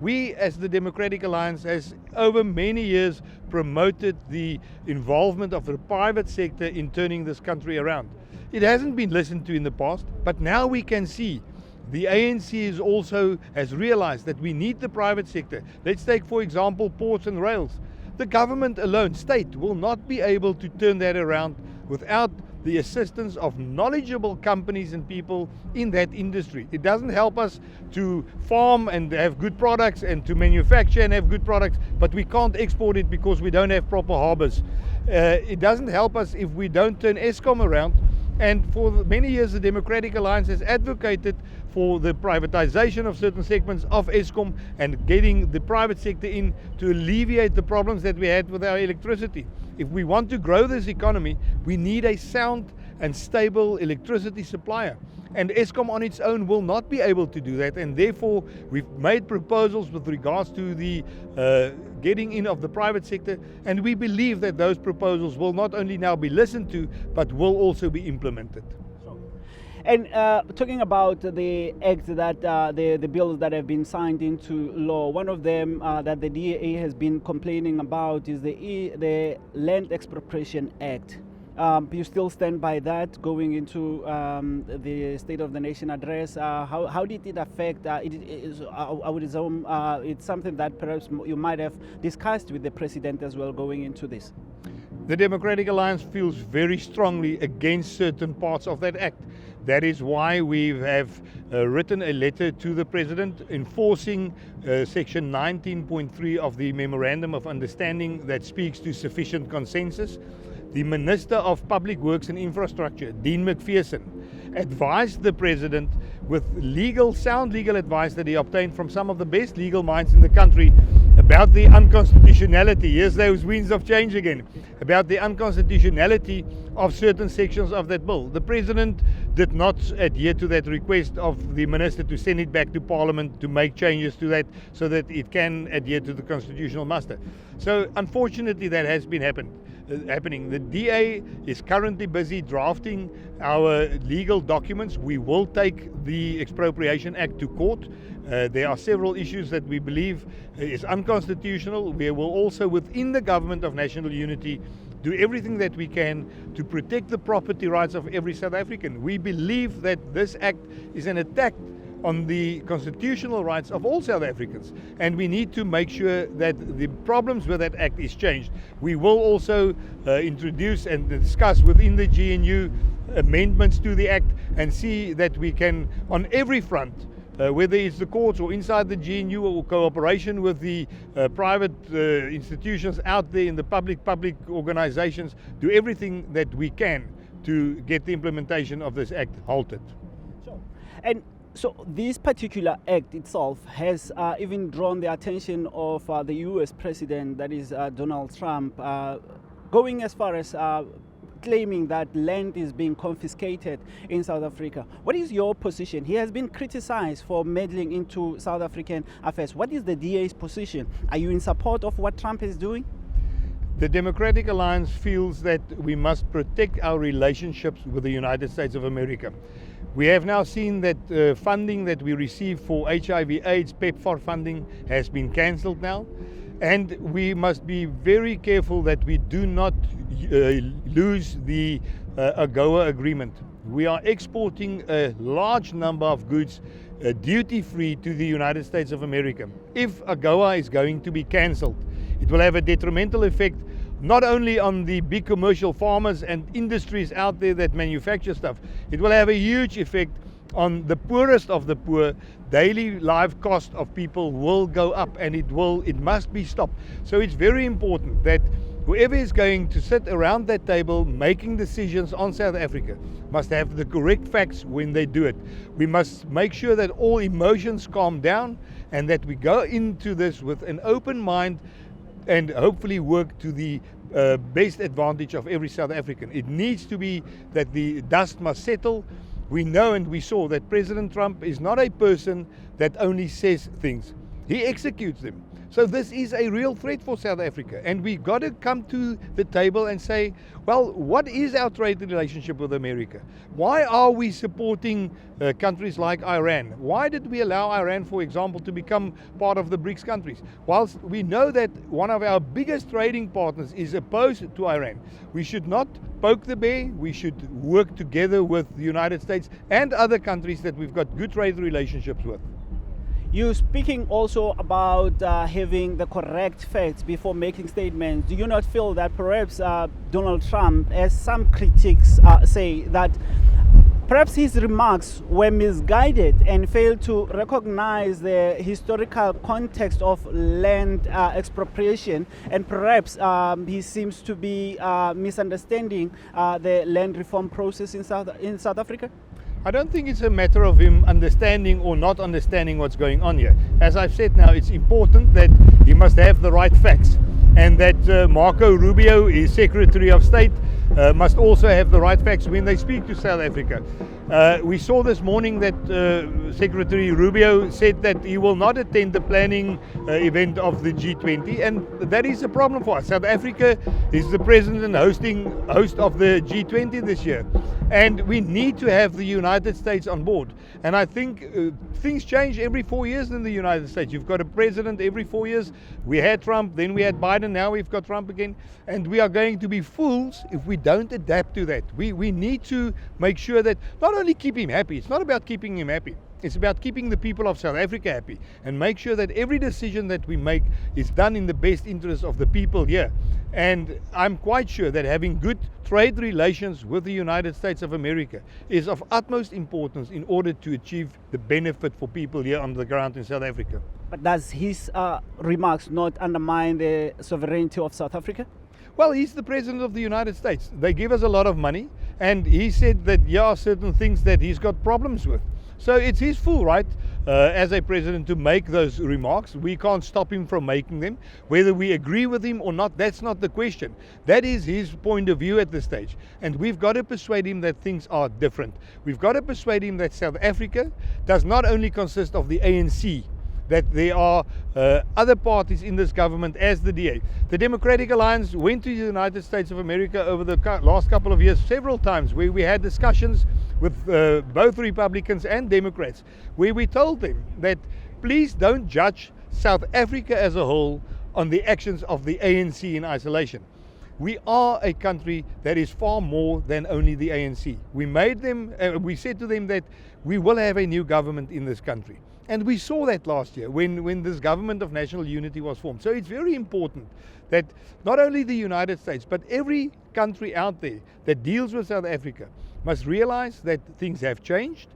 We, as the Democratic Alliance, has over many years promoted the involvement of the private sector in turning this country around. It hasn't been listened to in the past, but now we can see the ANC has realized that we need the private sector. Let's take, for example, ports and rails. The government alone, state, will not be able to turn that around without the assistance of knowledgeable companies and people in that industry. It doesn't help us to farm and have good products and to manufacture and have good products, but we can't export it because we don't have proper harbors. It doesn't help us if we don't turn Eskom around. And for many years, the Democratic Alliance has advocated for the privatization of certain segments of Eskom and getting the private sector in to alleviate the problems that we had with our electricity. If we want to grow this economy, we need a sound and stable electricity supplier. And Eskom on its own will not be able to do that, and therefore we've made proposals with regards to the getting in of the private sector, and we believe that those proposals will not only now be listened to, but will also be implemented. And talking about the acts that the bills that have been signed into law, one of them that the DA has been complaining about is the Land Expropriation Act. You still stand by that going into the State of the Nation address? How did it affect? I would assume it's something that perhaps you might have discussed with the President as well going into this. The Democratic Alliance feels very strongly against certain parts of that act. That is why we have written a letter to the President enforcing Section 19.3 of the Memorandum of Understanding that speaks to sufficient consensus. The Minister of Public Works and Infrastructure, Dean McPherson, advised the President with sound legal advice that he obtained from some of the best legal minds in the country about the unconstitutionality, yes, those winds of change again, about the unconstitutionality of certain sections of that bill. The President did not adhere to that request of the Minister to send it back to Parliament to make changes to that so that it can adhere to the constitutional muster. So unfortunately that has been happening. The DA is currently busy drafting our legal documents. We will take the Expropriation Act to court. There are several issues that we believe is unconstitutional. We will also, within the Government of National Unity, do everything that we can to protect the property rights of every South African. We believe that this act is an attack on the constitutional rights of all South Africans, and we need to make sure that the problems with that act is changed. We will also introduce and discuss within the GNU amendments to the act and see that we can, on every front, whether it's the courts or inside the GNU or cooperation with the private institutions out there in the public organizations, do everything that we can to get the implementation of this act halted. Sure. And so this particular act itself has even drawn the attention of the US President, that is Donald Trump, going as far as claiming that land is being confiscated in South Africa. What is your position? He has been criticized for meddling into South African affairs. What is the DA's position? Are you in support of what Trump is doing? The Democratic Alliance feels that we must protect our relationships with the United States of America. We have now seen that funding that we receive for HIV/AIDS, PEPFAR funding, has been cancelled now. And we must be very careful that we do not lose the AGOA agreement. We are exporting a large number of goods duty-free to the United States of America. If AGOA is going to be cancelled, it will have a detrimental effect not only on the big commercial farmers and industries out there that manufacture stuff, it will have a huge effect on the poorest of the poor. Daily life cost of people will go up, and it must be stopped. So it's very important that whoever is going to sit around that table making decisions on South Africa must have the correct facts when they do it. We must make sure that all emotions calm down and that we go into this with an open mind and hopefully work to the best advantage of every South African. It needs to be that the dust must settle. We know and we saw that President Trump is not a person that only says things. He executes them. So this is a real threat for South Africa, and we've got to come to the table and say, well, what is our trade relationship with America? Why are we supporting countries like Iran? Why did we allow Iran, for example, to become part of the BRICS countries? Whilst we know that one of our biggest trading partners is opposed to Iran, we should not poke the bear. We should work together with the United States and other countries that we've got good trade relationships with. You're speaking also about having the correct facts before making statements. Do you not feel that perhaps Donald Trump, as some critics say, that perhaps his remarks were misguided and failed to recognize the historical context of land expropriation, and perhaps he seems to be misunderstanding the land reform process in South Africa? I don't think it's a matter of him understanding or not understanding what's going on here. As I've said now, it's important that he must have the right facts, and that Marco Rubio, his Secretary of State, must also have the right facts when they speak to South Africa. We saw this morning that Secretary Rubio said that he will not attend the planning event of the G20, and that is a problem for us. South Africa is the president and host of the G20 this year, and we need to have the United States on board. And I think things change every 4 years in the United States. You've got a president every 4 years. We had Trump, then we had Biden, now we've got Trump again. And we are going to be fools if we don't adapt to that. We need to make sure that not only keep him happy, it's not about keeping him happy. It's about keeping the people of South Africa happy, and make sure that every decision that we make is done in the best interest of the people here. And I'm quite sure that having good trade relations with the United States of America is of utmost importance in order to achieve the benefit for people here on the ground in South Africa. But does his remarks not undermine the sovereignty of South Africa? Well, he's the president of the United States. They give us a lot of money, and he said that there are certain things that he's got problems with. So it's his full right as a president to make those remarks. We can't stop him from making them. Whether we agree with him or not, that's not the question. That is his point of view at this stage. And we've got to persuade him that things are different. We've got to persuade him that South Africa does not only consist of the ANC, that there are other parties in this government as the DA. The Democratic Alliance went to the United States of America over the last couple of years several times, where we had discussions with both Republicans and Democrats, where we told them that please don't judge South Africa as a whole on the actions of the ANC in isolation. We are a country that is far more than only the ANC. We said to them that we will have a new government in this country. And we saw that last year when this government of national unity was formed. So it's very important that not only the United States, but every country out there that deals with South Africa must realize that things have changed.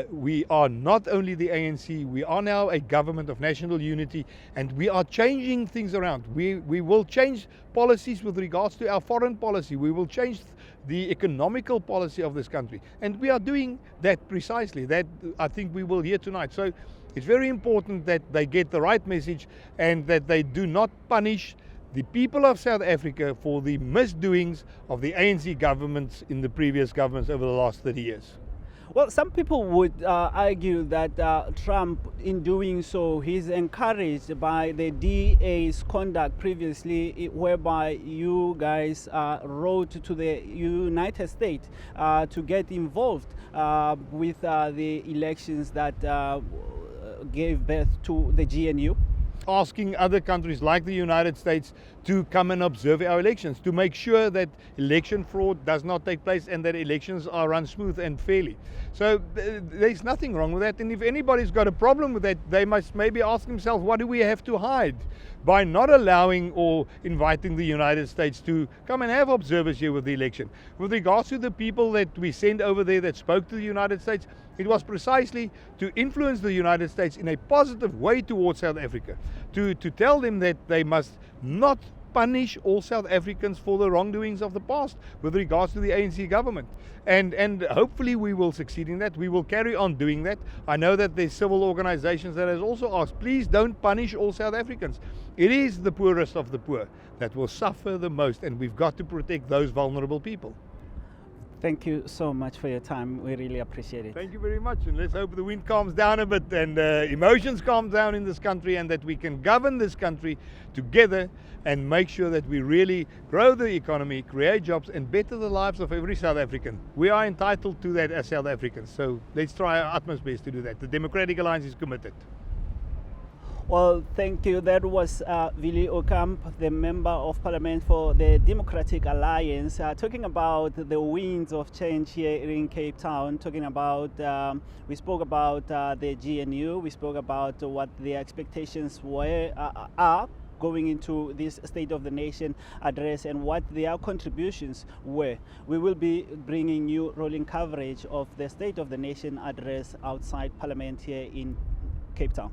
We are not only the ANC, we are now a government of national unity, and we are changing things around. We will change policies with regards to our foreign policy. We will change the economical policy of this country, and we are doing that precisely. That I think we will hear tonight. So it's very important that they get the right message, and that they do not punish the people of South Africa for the misdoings of the ANC governments in the previous governments over the last 30 years. Well, some people would argue that Trump, in doing so, he's encouraged by the DA's conduct previously, whereby you guys wrote to the United States to get involved with the elections that gave birth to the GNU. Asking other countries like the United States to come and observe our elections, to make sure that election fraud does not take place and that elections are run smooth and fairly. So there's nothing wrong with that. And if anybody's got a problem with that, they must maybe ask themselves, what do we have to hide by not allowing or inviting the United States to come and have observers here with the election? With regards to the people that we sent over there that spoke to the United States, it was precisely to influence the United States in a positive way towards South Africa, to tell them that they must not punish all South Africans for the wrongdoings of the past with regards to the ANC government. And hopefully we will succeed in that. We will carry on doing that. I know that there's civil organizations that has also asked, please don't punish all South Africans. It is the poorest of the poor that will suffer the most, and we've got to protect those vulnerable people. Thank you so much for your time. We really appreciate it. Thank you very much, and let's hope the wind calms down a bit and emotions calm down in this country, and that we can govern this country together and make sure that we really grow the economy, create jobs, and better the lives of every South African. We are entitled to that as South Africans, so let's try our utmost best to do that. The Democratic Alliance is committed. Well, thank you. That was Willie Aucamp, the Member of Parliament for the Democratic Alliance, talking about the winds of change here in Cape Town, talking about, we spoke about the GNU, we spoke about what the expectations are going into this State of the Nation address and what their contributions were. We will be bringing you rolling coverage of the State of the Nation address outside Parliament here in Cape Town.